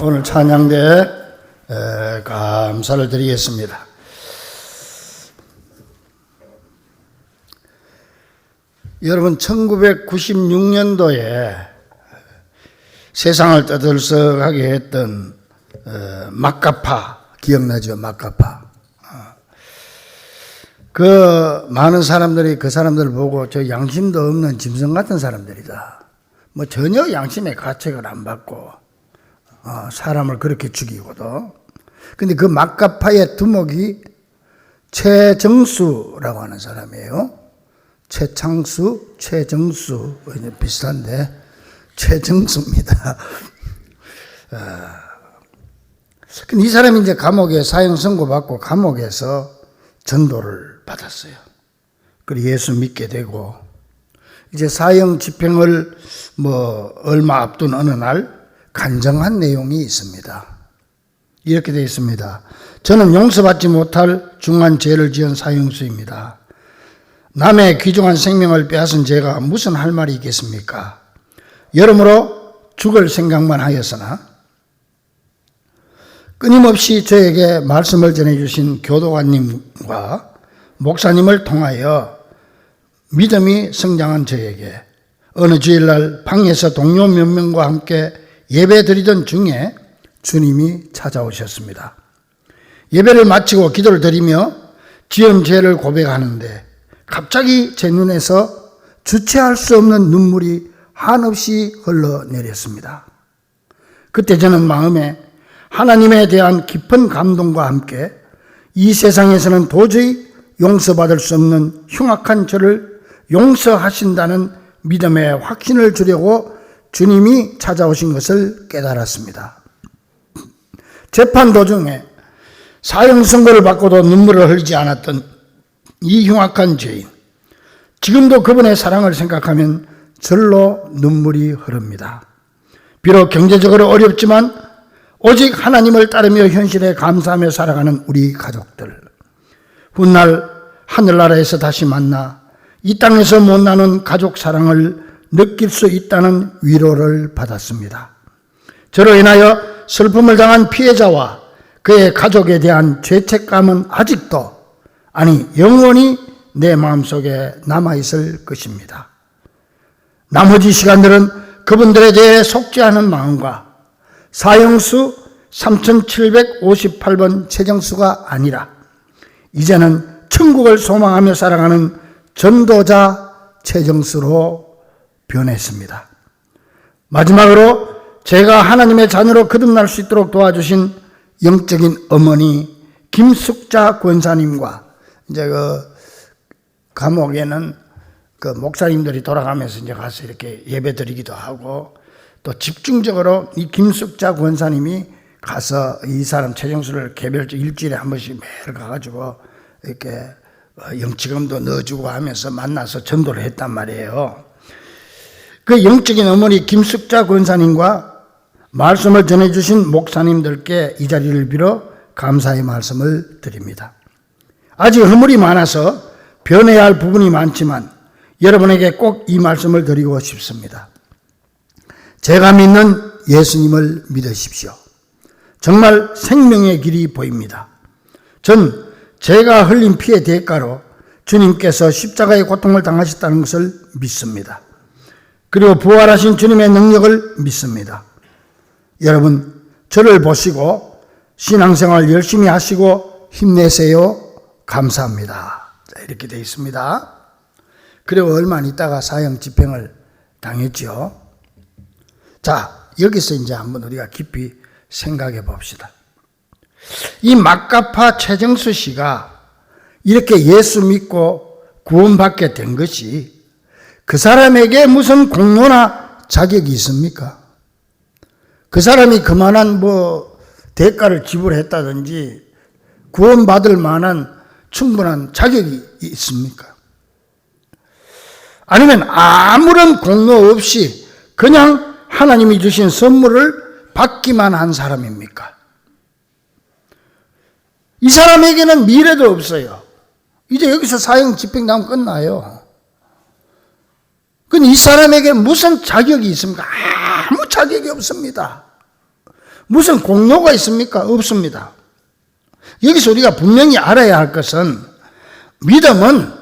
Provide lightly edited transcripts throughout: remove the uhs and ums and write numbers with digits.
오늘 찬양대에 감사를 드리겠습니다. 여러분, 1996년도에 세상을 떠들썩하게 했던 막가파 기억나죠? 막가파. 그 많은 사람들이 그 사람들을 보고 저 양심도 없는 짐승 같은 사람들이다. 뭐 전혀 양심의 가책을 안 받고 사람을 그렇게 죽이고도. 근데 그 막가파의 두목이 최정수라고 하는 사람이에요. 최창수, 최정수 비슷한데 최정수입니다. 근데 이 사람이 이제 감옥에 사형 선고받고 감옥에서 전도를 받았어요. 그리고 예수 믿게 되고 이제 사형 집행을 얼마 앞둔 어느 날 간증한 내용이 있습니다. 이렇게 되어 있습니다. 저는 용서받지 못할 중한 죄를 지은 사형수입니다. 남의 귀중한 생명을 빼앗은 제가 무슨 할 말이 있겠습니까? 여러모로 죽을 생각만 하였으나 끊임없이 저에게 말씀을 전해주신 교도관님과 목사님을 통하여 믿음이 성장한 저에게 어느 주일날 방에서 동료 몇 명과 함께 예배 드리던 중에 주님이 찾아오셨습니다. 예배를 마치고 기도를 드리며 지은 죄를 고백하는데 갑자기 제 눈에서 주체할 수 없는 눈물이 한없이 흘러내렸습니다. 그때 저는 마음에 하나님에 대한 깊은 감동과 함께 이 세상에서는 도저히 용서받을 수 없는 흉악한 저를 용서하신다는 믿음의 확신을 주려고 주님이 찾아오신 것을 깨달았습니다. 재판 도중에 사형 선고를 받고도 눈물을 흘리지 않았던 이 흉악한 죄인, 지금도 그분의 사랑을 생각하면 절로 눈물이 흐릅니다. 비록 경제적으로 어렵지만 오직 하나님을 따르며 현실에 감사하며 살아가는 우리 가족들, 훗날 하늘나라에서 다시 만나 이 땅에서 못 나눈 가족 사랑을 느낄 수 있다는 위로를 받았습니다. 저로 인하여 슬픔을 당한 피해자와 그의 가족에 대한 죄책감은 아직도, 아니 영원히 내 마음속에 남아있을 것입니다. 나머지 시간들은 그분들에 대해 속지 않은 마음과 사형수 3758번 최정수가 아니라 이제는 천국을 소망하며 살아가는 전도자 최정수로 변했습니다. 마지막으로 제가 하나님의 자녀로 거듭날 수 있도록 도와주신 영적인 어머니 김숙자 권사님과 이제 감옥에는 목사님들이 돌아가면서 이제 가서 이렇게 예배 드리기도 하고 또 집중적으로 이 김숙자 권사님이 가서 이 사람 최정수를 개별적 일주일에 한 번씩 매일 가가지고 이렇게 영치금도 넣어주고 하면서 만나서 전도를 했단 말이에요. 그 영적인 어머니 김숙자 권사님과 말씀을 전해주신 목사님들께 이 자리를 빌어 감사의 말씀을 드립니다. 아직 허물이 많아서 변해야 할 부분이 많지만 여러분에게 꼭 이 말씀을 드리고 싶습니다. 제가 믿는 예수님을 믿으십시오. 정말 생명의 길이 보입니다. 전 제가 흘린 피의 대가로 주님께서 십자가의 고통을 당하셨다는 것을 믿습니다. 그리고 부활하신 주님의 능력을 믿습니다. 여러분, 저를 보시고 신앙생활 열심히 하시고 힘내세요. 감사합니다. 이렇게 되어 있습니다. 그리고 얼마 안 있다가 사형 집행을 당했죠. 자, 여기서 이제 한번 우리가 깊이 생각해 봅시다. 이 막가파 최정수 씨가 이렇게 예수 믿고 구원받게 된 것이 그 사람에게 무슨 공로나 자격이 있습니까? 그 사람이 그만한 대가를 지불했다든지 구원받을 만한 충분한 자격이 있습니까? 아니면 아무런 공로 없이 그냥 하나님이 주신 선물을 받기만 한 사람입니까? 이 사람에게는 미래도 없어요. 이제 여기서 사형 집행당하면 끝나요. 근데 이 사람에게 무슨 자격이 있습니까? 아무 자격이 없습니다. 무슨 공로가 있습니까? 없습니다. 여기서 우리가 분명히 알아야 할 것은 믿음은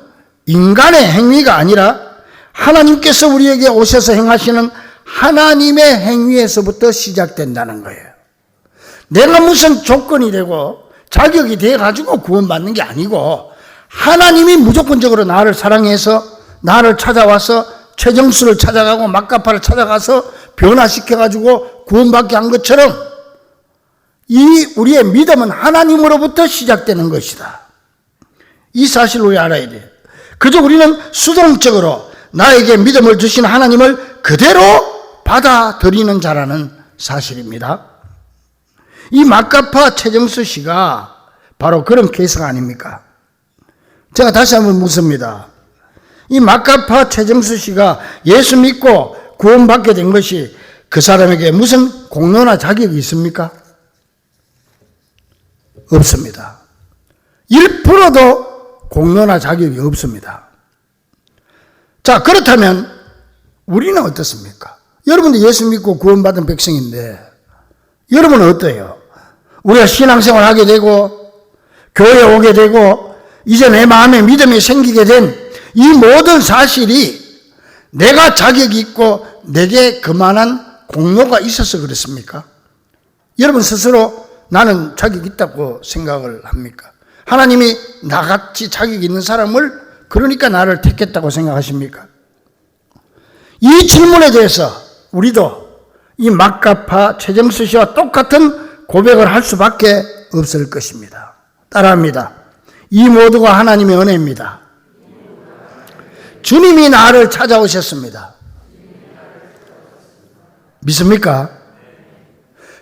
인간의 행위가 아니라 하나님께서 우리에게 오셔서 행하시는 하나님의 행위에서부터 시작된다는 거예요. 내가 무슨 조건이 되고 자격이 돼가지고 구원받는 게 아니고 하나님이 무조건적으로 나를 사랑해서 나를 찾아와서 최정수를 찾아가고 막가파를 찾아가서 변화시켜가지고 구원받게 한 것처럼 이 우리의 믿음은 하나님으로부터 시작되는 것이다. 이 사실을 우리 알아야 돼요. 그저 우리는 수동적으로 나에게 믿음을 주신 하나님을 그대로 받아들이는 자라는 사실입니다. 이 막가파 최정수 씨가 바로 그런 케이스가 아닙니까? 제가 다시 한번 묻습니다. 이 막가파 최정수 씨가 예수 믿고 구원받게 된 것이 그 사람에게 무슨 공로나 자격이 있습니까? 없습니다. 1%도 공로나 자격이 없습니다. 자, 그렇다면 우리는 어떻습니까? 여러분도 예수 믿고 구원받은 백성인데 여러분은 어때요? 우리가 신앙생활 하게 되고 교회에 오게 되고 이제 내 마음에 믿음이 생기게 된 이 모든 사실이 내가 자격이 있고 내게 그만한 공로가 있어서 그렇습니까? 여러분 스스로 나는 자격이 있다고 생각을 합니까? 하나님이 나같이 자격이 있는 사람을 그러니까 나를 택했다고 생각하십니까? 이 질문에 대해서 우리도 이 막가파 최정수 씨와 똑같은 고백을 할 수밖에 없을 것입니다. 따라합니다. 이 모두가 하나님의 은혜입니다. 주님이 나를 찾아오셨습니다. 믿습니까?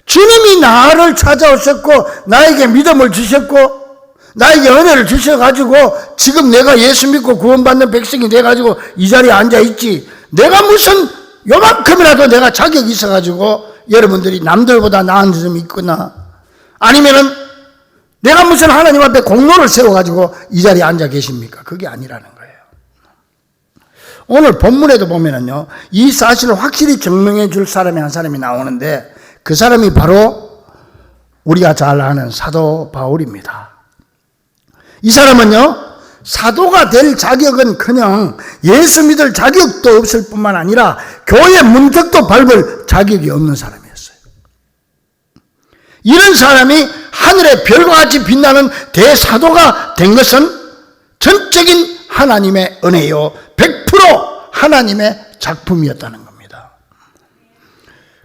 주님이 나를 찾아오셨고 나에게 믿음을 주셨고 나에게 은혜를 주셔가지고 지금 내가 예수 믿고 구원받는 백성이 돼가지고 이 자리에 앉아있지. 내가 무슨 요만큼이라도 내가 자격이 있어가지고 여러분들이 남들보다 나은 점이 있거나 아니면은 내가 무슨 하나님 앞에 공로를 세워가지고 이 자리에 앉아 계십니까? 그게 아니라는 거예요. 오늘 본문에도 보면은요, 이 사실을 확실히 증명해 줄 사람이 한 사람이 나오는데 그 사람이 바로 우리가 잘 아는 사도 바울입니다. 이 사람은요, 사도가 될 자격은 그냥 예수 믿을 자격도 없을 뿐만 아니라 교회 문턱도 밟을 자격이 없는 사람이었어요. 이런 사람이 하늘의 별과 같이 빛나는 대사도가 된 것은 전적인 하나님의 은혜요 100% 하나님의 작품이었다는 겁니다.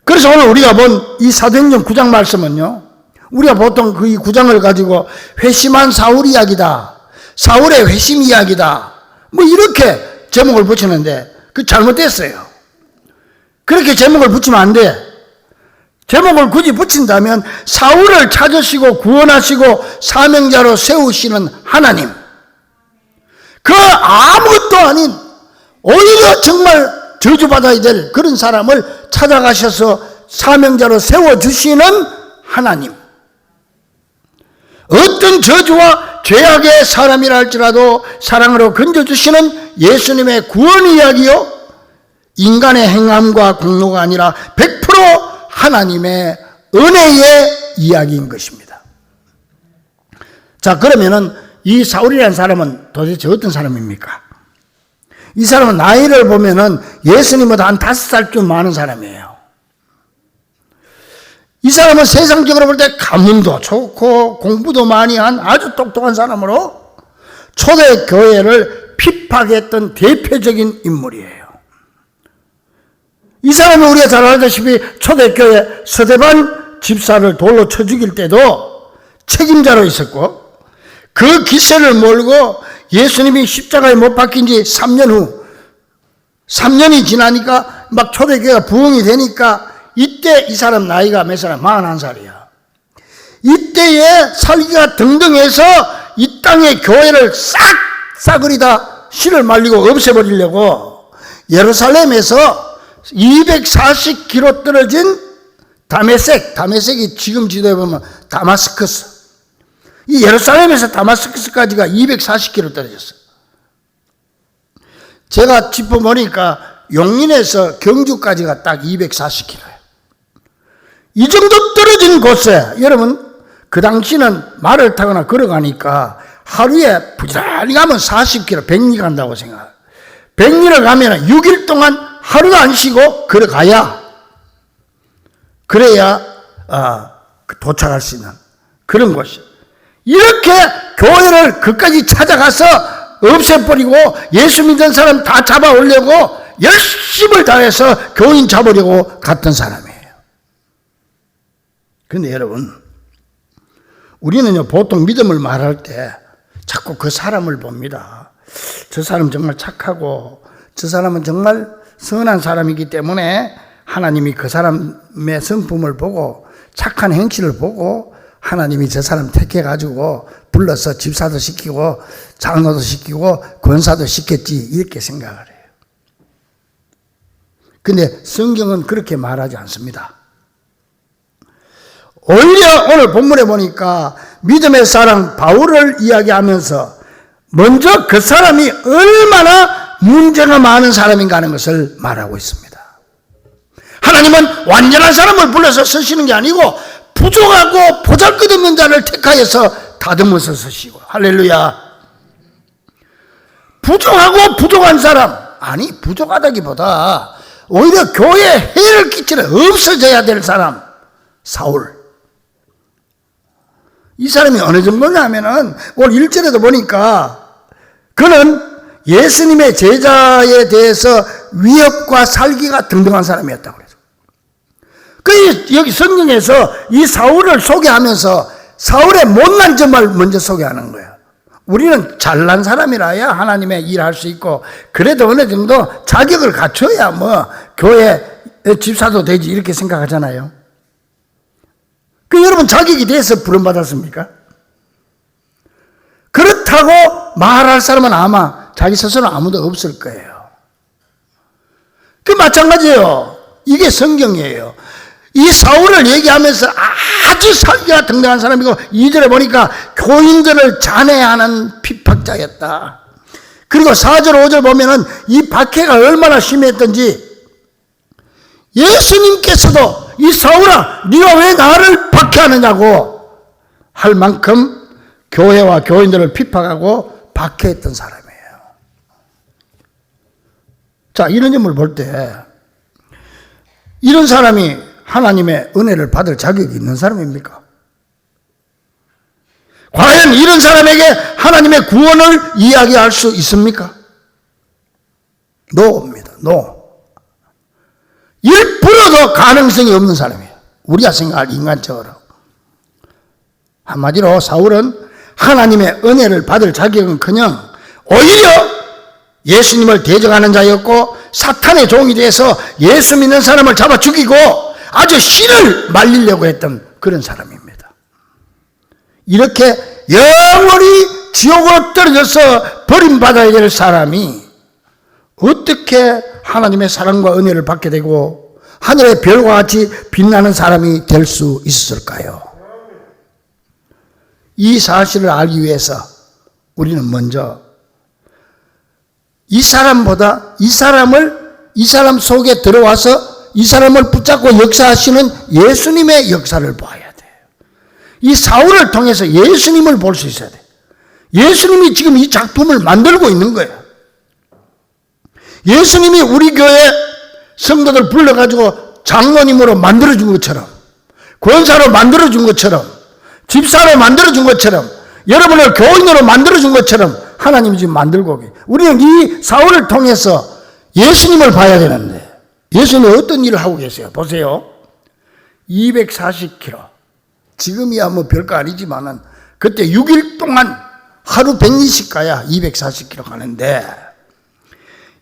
그래서 오늘 우리가 본 이 사도행전 9장 말씀은요, 우리가 보통 그 이 9장을 가지고 회심한 사울 이야기다, 사울의 회심 이야기다, 뭐 이렇게 제목을 붙이는데 그 잘못됐어요. 그렇게 제목을 붙이면 안 돼. 제목을 굳이 붙인다면 사울을 찾으시고 구원하시고 사명자로 세우시는 하나님, 그 아무것도 아닌 오히려 정말 저주받아야 될 그런 사람을 찾아가셔서 사명자로 세워주시는 하나님, 어떤 저주와 죄악의 사람이라 할지라도 사랑으로 건져주시는 예수님의 구원 이야기요, 인간의 행함과 공로가 아니라 100% 하나님의 은혜의 이야기인 것입니다. 자, 그러면은 이 사울이라는 사람은 도대체 어떤 사람입니까? 이 사람은 나이를 보면은 예수님보다 한 5살 좀 많은 사람이에요. 이 사람은 세상적으로 볼 때 가문도 좋고 공부도 많이 한 아주 똑똑한 사람으로 초대교회를 핍박했던 대표적인 인물이에요. 이 사람은 우리가 잘 알다시피 초대교회 서대반 집사를 돌로 쳐 죽일 때도 책임자로 있었고, 그 기세를 몰고 예수님이 십자가에 못 박힌 지 3년 후, 3년이 지나니까 막 초대교회가 부흥이 되니까 이때 이 사람 나이가 몇 살? 41살이야. 이때에 살기가 등등해서 이 땅의 교회를 싹 싸그리다 실을 말리고 없애버리려고 예루살렘에서 240km 떨어진 다메섹이 지금 지도에 보면 다마스커스, 이 예루살렘에서 다마스커스까지가 240km 떨어졌어요. 제가 짚어보니까 용인에서 경주까지가 딱 240km예요. 이 정도 떨어진 곳에 여러분 그 당시는 말을 타거나 걸어가니까 하루에 부지런히 가면 40km, 100리 간다고 생각해요. 100리를 가면 6일 동안 하루도 안 쉬고 걸어가야 그래야 도착할 수 있는 그런 곳이에요. 이렇게 교회를 끝까지 찾아가서 없애버리고 예수 믿는 사람 다 잡아오려고 열심을 다해서 교인 잡으려고 갔던 사람이에요. 그런데 여러분, 우리는요 보통 믿음을 말할 때 자꾸 그 사람을 봅니다. 저 사람 정말 착하고 저 사람은 정말 선한 사람이기 때문에 하나님이 그 사람의 성품을 보고 착한 행실을 보고 하나님이 저 사람 택해가지고 불러서 집사도 시키고 장로도 시키고 권사도 시켰지 이렇게 생각을 해요. 근데 성경은 그렇게 말하지 않습니다. 오히려 오늘 본문에 보니까 믿음의 사람 바울을 이야기하면서 먼저 그 사람이 얼마나 문제가 많은 사람인가 하는 것을 말하고 있습니다. 하나님은 완전한 사람을 불러서 쓰시는 게 아니고 부족하고 보잘것없는 자를 택하여서 다듬어서 쓰시고, 할렐루야. 부족하고 부족한 사람, 아니 부족하다기보다 오히려 교회에 해를 끼치는 없어져야 될 사람, 사울. 이 사람이 어느 정도냐면은 오늘 1절에도 보니까 그는 예수님의 제자에 대해서 위협과 살기가 등등한 사람이었다고 그래요. 그 여기 성경에서 이 사울을 소개하면서 사울의 못난 점을 먼저 소개하는 거예요. 우리는 잘난 사람이라야 하나님의 일할 수 있고 그래도 어느 정도 자격을 갖춰야 뭐 교회 집사도 되지 이렇게 생각하잖아요. 그 여러분 자격이 돼서 부름받았습니까? 그렇다고 말할 사람은 아마 자기 스스로 아무도 없을 거예요. 그 마찬가지예요. 이게 성경이에요. 이 사울을 얘기하면서 아주 살기가 등등한 사람이고 2절에 보니까 교인들을 잔해하는 핍박자였다. 그리고 4절 5절 보면은 이 박해가 얼마나 심했던지 예수님께서도 이 사울아 네가 왜 나를 박해하느냐고 할 만큼 교회와 교인들을 핍박하고 박해했던 사람이에요. 자, 이런 점을 볼 때 이런 사람이 하나님의 은혜를 받을 자격이 있는 사람입니까? 과연 이런 사람에게 하나님의 구원을 이야기할 수 있습니까? 노입니다. 노. 1%도 가능성이 없는 사람이에요. 우리가 생각할 인간적으로. 한마디로 사울은 하나님의 은혜를 받을 자격은커녕 오히려 예수님을 대적하는 자였고 사탄의 종이 돼서 예수 믿는 사람을 잡아 죽이고 아주 신을 말리려고 했던 그런 사람입니다. 이렇게 영원히 지옥으로 떨어져서 버림받아야 될 사람이 어떻게 하나님의 사랑과 은혜를 받게 되고 하늘의 별과 같이 빛나는 사람이 될 수 있었을까요? 이 사실을 알기 위해서 우리는 먼저 이 사람보다 이 사람 속에 들어와서 이 사람을 붙잡고 역사하시는 예수님의 역사를 봐야 돼요. 이 사울을 통해서 예수님을 볼 수 있어야 돼요. 예수님이 지금 이 작품을 만들고 있는 거예요. 예수님이 우리 교회 성도들 불러가지고 장로님으로 만들어준 것처럼 권사로 만들어준 것처럼 집사로 만들어준 것처럼 여러분을 교인으로 만들어준 것처럼 하나님이 지금 만들고 계세요. 우리는 이 사울을 통해서 예수님을 봐야 되는데 예수님은 어떤 일을 하고 계세요? 보세요. 240km. 지금이야 뭐 별거 아니지만은 그때 6일 동안 하루 120 가야 240km 가는데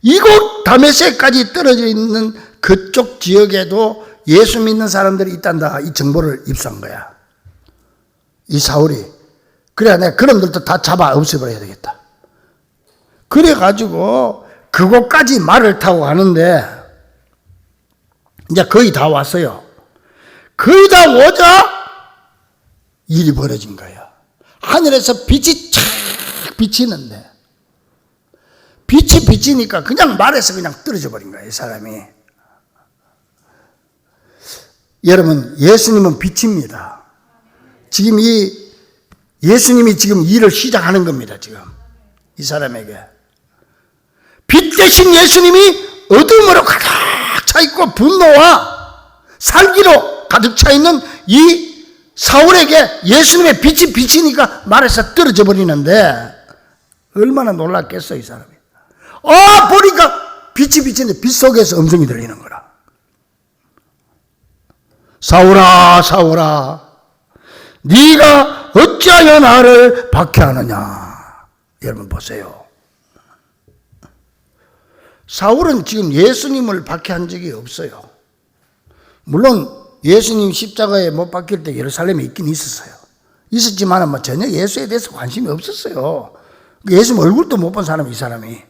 이곳 다메섹까지 떨어져 있는 그쪽 지역에도 예수 믿는 사람들이 있단다. 이 정보를 입수한 거야. 이 사울이. 그래야 내가 그놈들도 다 잡아 없애버려야 되겠다. 그래가지고 그곳까지 말을 타고 가는데 이제 거의 다 왔어요. 거의 다 오자 일이 벌어진 거야. 하늘에서 빛이 쫙 비치는데 빛이 비치니까 그냥 말에서 그냥 떨어져 버린 거야, 이 사람이. 여러분, 예수님은 빛입니다. 지금 예수님이 지금 일을 시작하는 겁니다. 지금 이 사람에게 빛 대신 예수님이 어둠으로 가득 차 있고 분노와 살기로 가득 차 있는 이 사울에게 예수님의 빛이 비치니까 말에서 떨어져 버리는데 얼마나 놀랐겠어 이 사람이. 보니까 빛이 비치는데 빛 속에서 음성이 들리는 거라. 사울아 사울아 네가 어찌하여 나를 박해하느냐. 여러분 보세요. 사울은 지금 예수님을 박해한 적이 없어요. 물론 예수님 십자가에 못 박힐 때 예루살렘에 있긴 있었어요. 있었지만 전혀 예수에 대해서 관심이 없었어요. 예수님 얼굴도 못 본 사람이 이 사람이.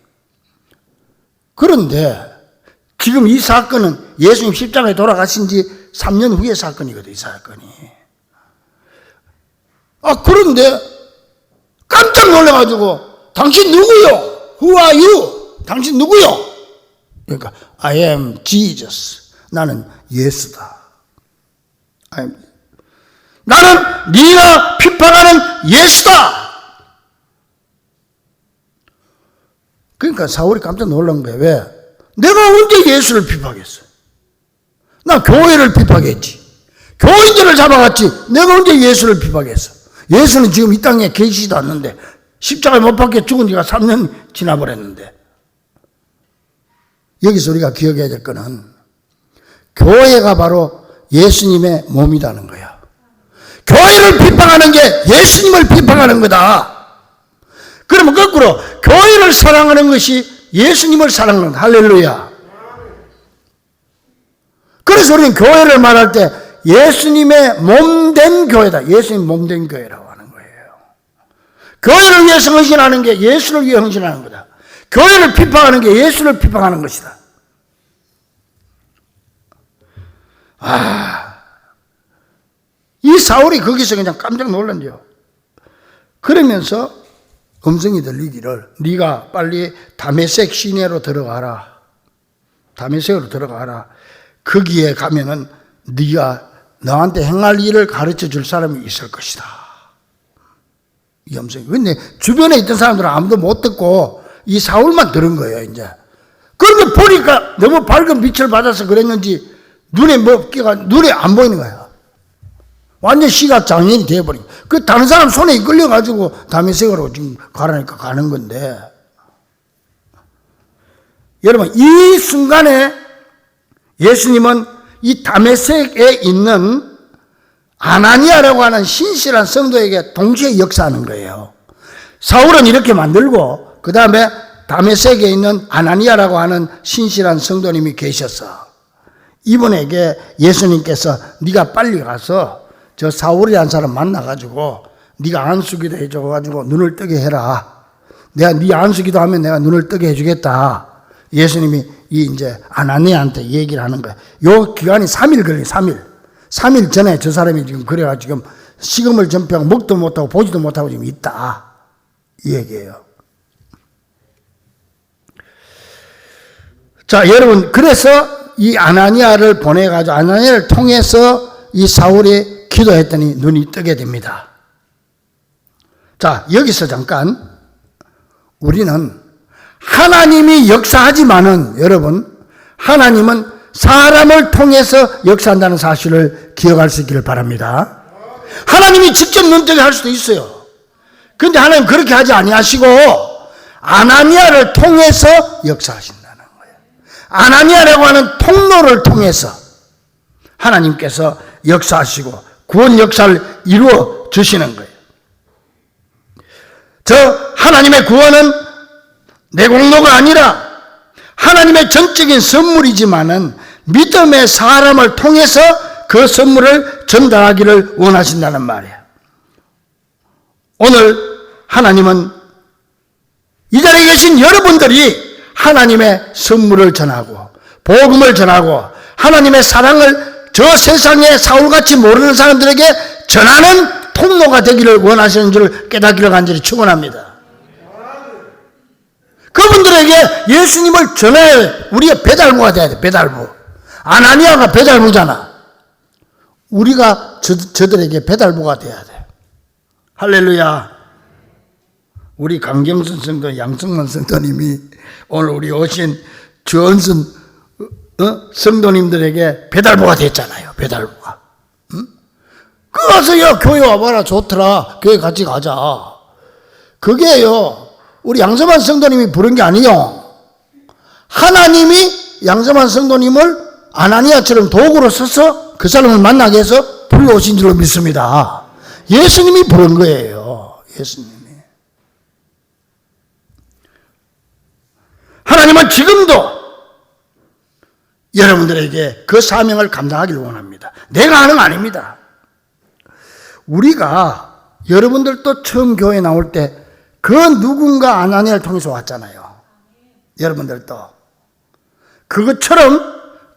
그런데 지금 이 사건은 예수님 십자가에 돌아가신 지 3년 후의 사건이거든. 이 사건이. 그런데 깜짝 놀라가지고 당신 누구요? Who are you? 당신 누구요? 그러니까 I am Jesus. 나는 예수다. 나는 네가 핍박하는 예수다. 그러니까 사울이 깜짝 놀란 거예요. 왜? 내가 언제 예수를 핍박했어? 나 교회를 핍박했지. 교인들을 잡아갔지. 내가 언제 예수를 핍박했어? 예수는 지금 이 땅에 계시지도 않는데 십자가에 못 박혀 죽은 지가 3년 지나버렸는데. 여기서 우리가 기억해야 될 거는 교회가 바로 예수님의 몸이라는 거야. 교회를 핍박하는 게 예수님을 핍박하는 거다. 그러면 거꾸로 교회를 사랑하는 것이 예수님을 사랑하는 거다. 할렐루야. 그래서 우리는 교회를 말할 때 예수님의 몸된 교회다. 예수님 몸된 교회라고 하는 거예요. 교회를 위해서 헌신하는 게 예수를 위해 헌신하는 거다. 교회를 핍박하는 게 예수를 핍박하는 것이다. 이 사울이 거기서 그냥 깜짝 놀란대요. 그러면서 음성이 들리기를 네가 빨리 다메섹 시내로 들어가라. 다메섹으로 들어가라. 거기에 가면은 네가 너한테 행할 일을 가르쳐 줄 사람이 있을 것이다. 이 음성이. 근데 주변에 있던 사람들은 아무도 못 듣고 이 사울만 들은 거예요, 이제. 그런데 보니까 너무 밝은 빛을 받아서 그랬는지 눈에 안 보이는 거야. 완전 시각 장애인이 되어버린 거야. 그 다른 사람 손에 이끌려가지고 다메섹으로 지금 가라니까 가는 건데. 여러분, 이 순간에 예수님은 이 다메섹에 있는 아나니아라고 하는 신실한 성도에게 동시에 역사하는 거예요. 사울은 이렇게 만들고 그 다음에 다메섹에 있는 아나니아라고 하는 신실한 성도님이 계셨어. 이분에게 예수님께서 네가 빨리 가서 저 사울이라는 사람 만나가지고 네가 안수기도 해줘가지고 눈을 뜨게 해라. 내가 네 안수기도 하면 내가 눈을 뜨게 해주겠다. 예수님이 이제 아나니아한테 얘기를 하는 거야. 요 기간이 3일 걸려. 3일 전에 저 사람이 지금 그래가 지금 식음을 전폐하고 먹도 못하고 보지도 못하고 지금 있다. 이 얘기예요. 자, 여러분, 그래서 이 아나니아를 보내가지고 아나니아를 통해서 이 사울이 기도했더니 눈이 뜨게 됩니다. 자, 여기서 잠깐 우리는 하나님이 역사하지만은 여러분, 하나님은 사람을 통해서 역사한다는 사실을 기억할 수 있기를 바랍니다. 하나님이 직접 눈뜨게 할 수도 있어요. 그런데 하나님 그렇게 하지 아니하시고 아나니아를 통해서 역사하신다는 거예요. 아나니아라고 하는 통로를 통해서 하나님께서 역사하시고 구원 역사를 이루어 주시는 거예요. 저 하나님의 구원은 내 공로가 아니라 하나님의 전적인 선물이지만은 믿음의 사람을 통해서 그 선물을 전달하기를 원하신다는 말이에요. 오늘 하나님은 이 자리에 계신 여러분들이 하나님의 선물을 전하고 복음을 전하고 하나님의 사랑을 저 세상에 사울같이 모르는 사람들에게 전하는 통로가 되기를 원하시는 줄 깨닫기를 간절히 축원합니다. 그분들에게 예수님을 전해 우리의 배달부가 돼야 돼. 배달부. 아나니아가 배달부잖아. 우리가 저들에게 배달부가 돼야 돼. 할렐루야. 우리 강경순 성도, 양승만 성도님이 오늘 우리 오신 주언순 성도님들에게 배달부가 됐잖아요. 배달부가. 응? 그 가서 야 교회 와봐라, 좋더라, 교회 같이 가자. 그게요 우리 양승만 성도님이 부른 게 아니요, 하나님이 양승만 성도님을 아나니아처럼 도구로 써서 그 사람을 만나게 해서 불러오신 줄로 믿습니다. 예수님이 부른 거예요. 예수님이. 하나님은 지금도 여러분들에게 그 사명을 감당하기를 원합니다. 내가 하는 거 아닙니다. 우리가 여러분들도 처음 교회 나올 때 그 누군가 아나니아를 통해서 왔잖아요. 여러분들도 그것처럼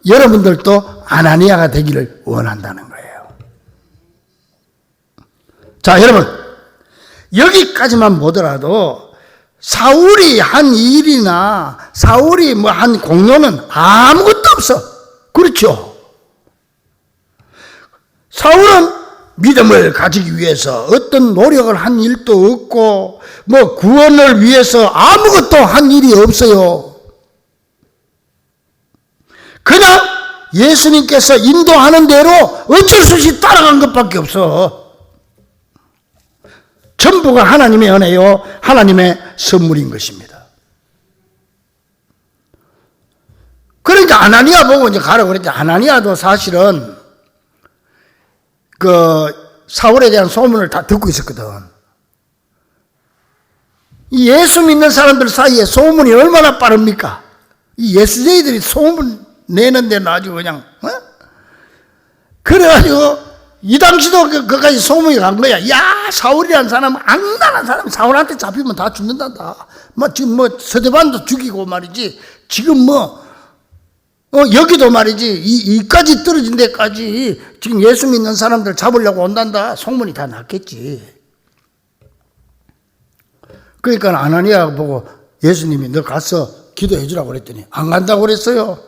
여러분들도 아나니아가 되기를 원한다는 거예요. 자, 여러분, 여기까지만 보더라도 사울이 한 일이나 사울이 뭐 한 공로는 아무것도 없어. 그렇죠? 사울은 믿음을 가지기 위해서 어떤 노력을 한 일도 없고, 뭐 구원을 위해서 아무것도 한 일이 없어요. 그냥 예수님께서 인도하는 대로 어쩔 수 없이 따라간 것밖에 없어. 전부가 하나님의 은혜요, 하나님의 선물인 것입니다. 그러니까 아나니아 보고 이제 가라고 그랬지. 아나니아도 사실은 그 사울에 대한 소문을 다 듣고 있었거든. 이 예수 믿는 사람들 사이에 소문이 얼마나 빠릅니까? 이 예수쟁이들이 소문 내는 데는 아주 그냥, 그래가지고 이 당시도 그까지 소문이 간 거야. 야, 사울이라는 사람은 악랄한 사람, 사울한테 잡히면 다 죽는단다. 지금 서대반도 죽이고 말이지. 지금 여기도 말이지. 이까지 떨어진 데까지 지금 예수 믿는 사람들 잡으려고 온단다. 소문이 다 났겠지. 그러니까 아나니아 보고 예수님이 너 가서 기도해 주라고 그랬더니 안 간다고 그랬어요.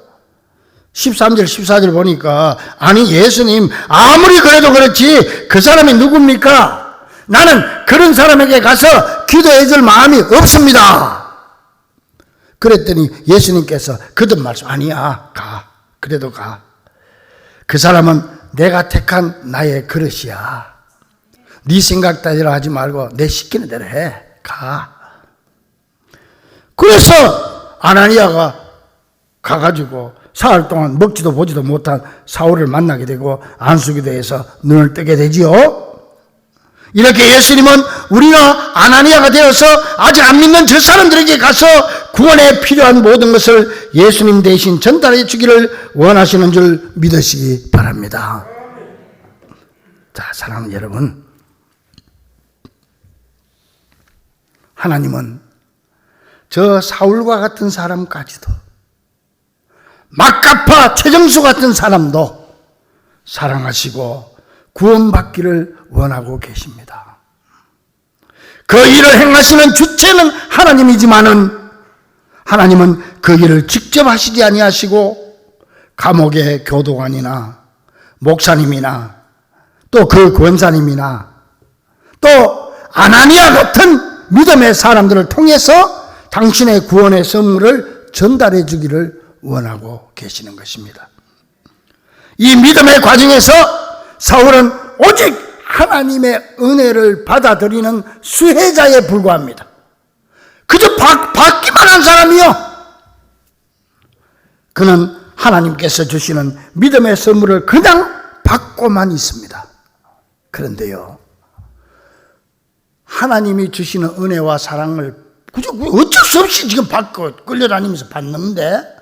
13절 14절 보니까, 아니 예수님 아무리 그래도 그렇지 그 사람이 누굽니까? 나는 그런 사람에게 가서 기도해 줄 마음이 없습니다. 그랬더니 예수님께서 거듭 말씀, 아니야, 가. 그래도 가. 그 사람은 내가 택한 나의 그릇이야. 네 생각대로 하지 말고 내 시키는 대로 해. 가. 그래서 아나니아가 가가지고 사흘 동안 먹지도 보지도 못한 사울을 만나게 되고 안수기도에서 눈을 뜨게 되지요. 이렇게 예수님은 우리가 아나니아가 되어서 아직 안 믿는 저 사람들에게 가서 구원에 필요한 모든 것을 예수님 대신 전달해 주기를 원하시는 줄 믿으시기 바랍니다. 자, 사랑하는 여러분, 하나님은 저 사울과 같은 사람까지도, 막가파 최정수 같은 사람도 사랑하시고 구원받기를 원하고 계십니다. 그 일을 행하시는 주체는 하나님이지만은 하나님은 그 일을 직접 하시지 아니하시고 감옥의 교도관이나 목사님이나 또 그 권사님이나 또 아나니아 같은 믿음의 사람들을 통해서 당신의 구원의 선물을 전달해 주기를 원하고 계시는 것입니다. 이 믿음의 과정에서 사울은 오직 하나님의 은혜를 받아들이는 수혜자에 불과합니다. 그저 받기만 한 사람이요. 그는 하나님께서 주시는 믿음의 선물을 그냥 받고만 있습니다. 그런데요, 하나님이 주시는 은혜와 사랑을 그저 어쩔 수 없이 지금 받고 끌려다니면서 받는데,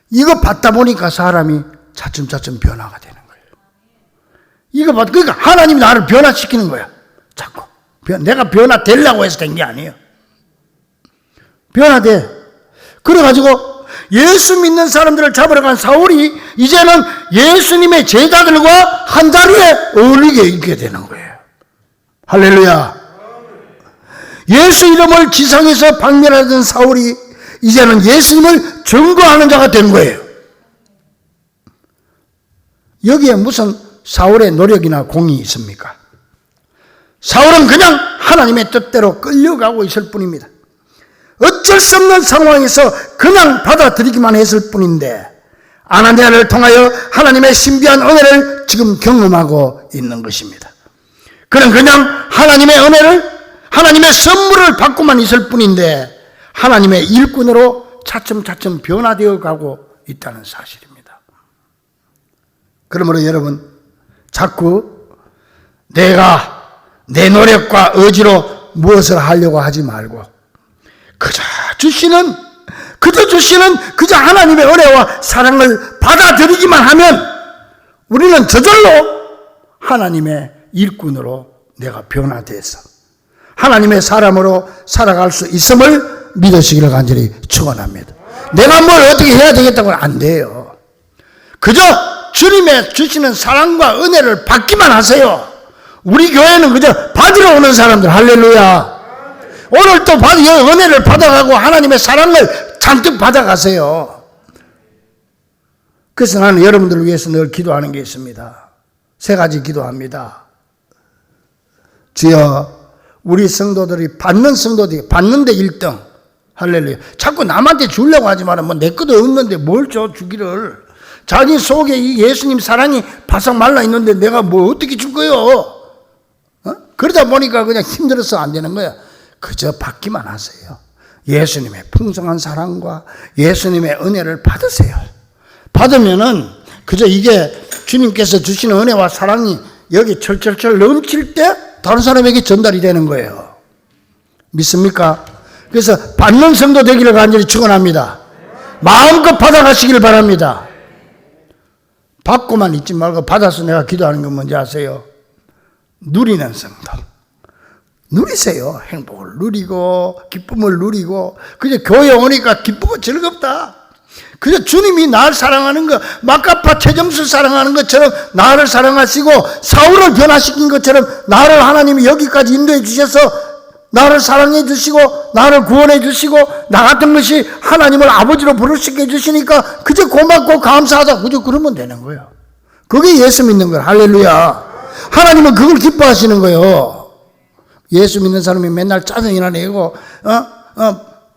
이거 받다 보니까 사람이 차츰차츰 변화가 되는 거예요. 그러니까 하나님이 나를 변화시키는 거야. 자꾸. 내가 변화되려고 해서 된 게 아니에요. 변화돼. 그래가지고 예수 믿는 사람들을 잡으러 간 사울이 이제는 예수님의 제자들과 한 자리에 어울리게 있게 되는 거예요. 할렐루야. 예수 이름을 지상에서 박멸하던 사울이 이제는 예수님을 증거하는 자가 된 거예요. 여기에 무슨 사울의 노력이나 공이 있습니까? 사울은 그냥 하나님의 뜻대로 끌려가고 있을 뿐입니다. 어쩔 수 없는 상황에서 그냥 받아들이기만 했을 뿐인데 아나니아를 통하여 하나님의 신비한 은혜를 지금 경험하고 있는 것입니다. 그는 그냥 하나님의 은혜를, 하나님의 선물을 받고만 있을 뿐인데 하나님의 일꾼으로 차츰차츰 변화되어 가고 있다는 사실입니다. 그러므로 여러분, 자꾸 내가 내 노력과 의지로 무엇을 하려고 하지 말고 그저 주시는 그저 하나님의 은혜와 사랑을 받아들이기만 하면 우리는 저절로 하나님의 일꾼으로 내가 변화돼서 하나님의 사람으로 살아갈 수 있음을 믿으시기를 간절히 축원합니다. 내가 뭘 어떻게 해야 되겠다고는 안 돼요. 그저 주님의 주시는 사랑과 은혜를 받기만 하세요. 우리 교회는 그저 받으러 오는 사람들, 할렐루야. 오늘 또 은혜를 받아가고 하나님의 사랑을 잔뜩 받아가세요. 그래서 나는 여러분들을 위해서 늘 기도하는 게 있습니다. 3가지 기도합니다. 주여, 우리 성도들이 받는데 1등, 할렐루야. 자꾸 남한테 주려고 하지 마라. 내 것도 없는데 뭘 줘, 주기를. 자기 속에 이 예수님 사랑이 바싹 말라 있는데 내가 뭐 어떻게 줄 거요? 그러다 보니까 그냥 힘들어서 안 되는 거야. 그저 받기만 하세요. 예수님의 풍성한 사랑과 예수님의 은혜를 받으세요. 받으면은 그저 이게 주님께서 주시는 은혜와 사랑이 여기 철철철 넘칠 때 다른 사람에게 전달이 되는 거예요. 믿습니까? 그래서 받는 성도 되기를 간절히 축원합니다. 마음껏 받아가시길 바랍니다. 받고만 있지 말고 받아서 내가 기도하는 건 뭔지 아세요? 누리는 성도. 누리세요. 행복을 누리고 기쁨을 누리고. 그저 교회 오니까 기쁘고 즐겁다. 그저 주님이 나를 사랑하는 것, 마카파 최정수 사랑하는 것처럼 나를 사랑하시고 사울을 변화시킨 것처럼 나를 하나님이 여기까지 인도해 주셔서 나를 사랑해 주시고 나를 구원해 주시고 나 같은 것이 하나님을 아버지로 부를 수 있게 해주시니까 그저 고맙고 감사하다. 그저 그러면 되는 거예요. 그게 예수 믿는 거예요. 할렐루야. 하나님은 그걸 기뻐하시는 거예요. 예수 믿는 사람이 맨날 짜증이나 내고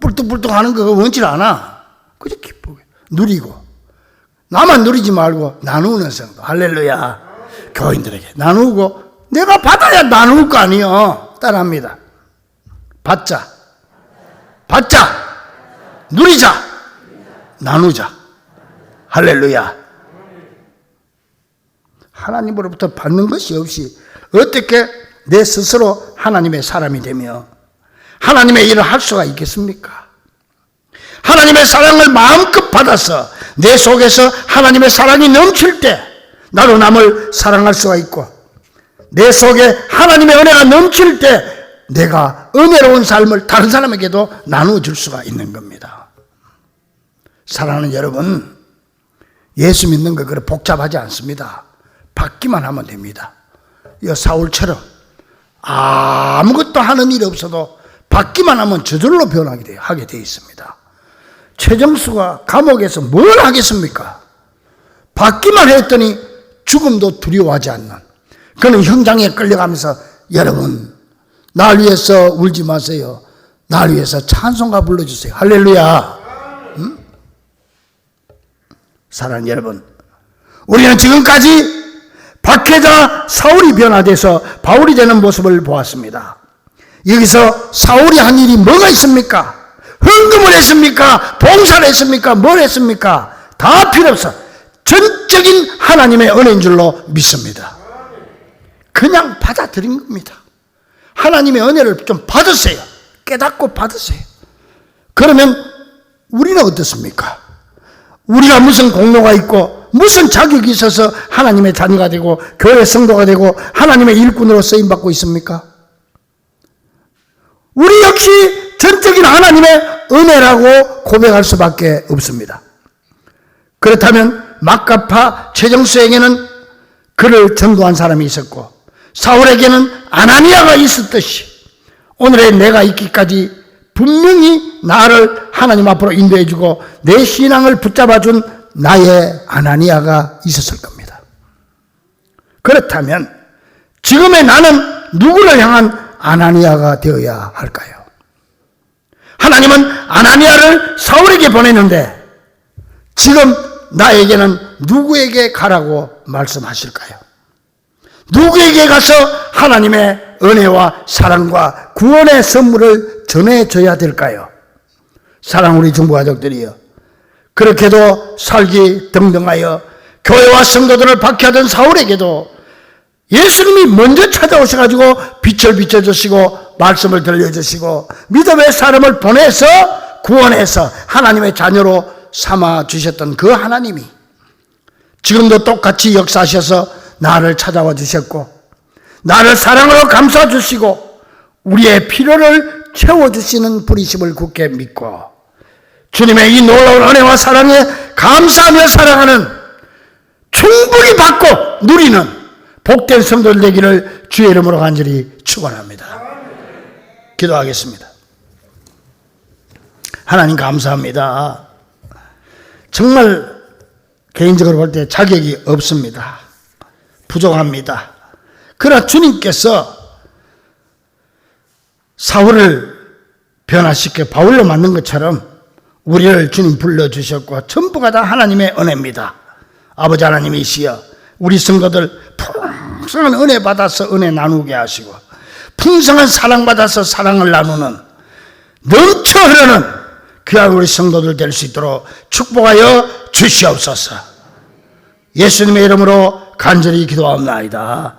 뿔뚝뿔뚝 하는 거 원치 않아. 그저 기쁘게 누리고 나만 누리지 말고 나누는 성도. 할렐루야. 교인들에게 나누고 내가 받아야 나눌 거 아니에요. 따라합니다. 받자, 누리자, 나누자. 할렐루야. 하나님으로부터 받는 것이 없이 어떻게 내 스스로 하나님의 사람이 되며 하나님의 일을 할 수가 있겠습니까? 하나님의 사랑을 마음껏 받아서 내 속에서 하나님의 사랑이 넘칠 때 나로 남을 사랑할 수가 있고 내 속에 하나님의 은혜가 넘칠 때 내가 은혜로운 삶을 다른 사람에게도 나누어줄 수가 있는 겁니다. 사랑하는 여러분, 예수 믿는 거 그렇게 복잡하지 않습니다. 받기만 하면 됩니다. 이 사울처럼 아무것도 하는 일이 없어도 받기만 하면 저절로 변하게 되어 있습니다. 최정수가 감옥에서 뭘 하겠습니까? 받기만 했더니 죽음도 두려워하지 않는, 그는 형장에 끌려가면서 여러분 날 위해서 울지 마세요. 날 위해서 찬송가 불러주세요. 할렐루야. 사랑하는 여러분, 우리는 지금까지 박해자 사울이 변화돼서 바울이 되는 모습을 보았습니다. 여기서 사울이 한 일이 뭐가 있습니까? 헌금을 했습니까? 봉사를 했습니까? 뭘 했습니까? 다 필요 없어. 전적인 하나님의 은혜인 줄로 믿습니다. 그냥 받아들인 겁니다. 하나님의 은혜를 좀 받으세요. 깨닫고 받으세요. 그러면 우리는 어떻습니까? 우리가 무슨 공로가 있고 무슨 자격이 있어서 하나님의 자녀가 되고 교회 성도가 되고 하나님의 일꾼으로 쓰임받고 있습니까? 우리 역시 전적인 하나님의 은혜라고 고백할 수밖에 없습니다. 그렇다면 마카파 최정수에게는 그를 전도한 사람이 있었고 사울에게는 아나니아가 있었듯이 오늘의 내가 있기까지 분명히 나를 하나님 앞으로 인도해주고 내 신앙을 붙잡아준 나의 아나니아가 있었을 겁니다. 그렇다면 지금의 나는 누구를 향한 아나니아가 되어야 할까요? 하나님은 아나니아를 사울에게 보냈는데 지금 나에게는 누구에게 가라고 말씀하실까요? 누구에게 가서 하나님의 은혜와 사랑과 구원의 선물을 전해줘야 될까요? 사랑 우리 중보가족들이여, 그렇게도 살기 등등하여 교회와 성도들을 박해하던 사울에게도 예수님이 먼저 찾아오셔가지고 빛을 비춰주시고 말씀을 들려주시고 믿음의 사람을 보내서 구원해서 하나님의 자녀로 삼아주셨던 그 하나님이 지금도 똑같이 역사하셔서 나를 찾아와 주셨고 나를 사랑으로 감싸주시고 우리의 필요를 채워주시는 분이심을 굳게 믿고 주님의 이 놀라운 은혜와 사랑에 감사하며 살아가는, 충분히 받고 누리는 복된 성도들 되기를 주의 이름으로 간절히 축원합니다. 기도하겠습니다. 하나님 감사합니다. 정말 개인적으로 볼 때 자격이 없습니다. 부족합니다. 그러나 주님께서 사울을 변화시켜 바울로 만든 것처럼 우리를 주님 불러주셨고 전부가 다 하나님의 은혜입니다. 아버지 하나님이시여, 우리 성도들 풍성한 은혜 받아서 은혜 나누게 하시고 풍성한 사랑 받아서 사랑을 나누는 넘쳐 흐르는 귀한 우리 성도들 될 수 있도록 축복하여 주시옵소서. 예수님의 이름으로 간절히 기도합니다.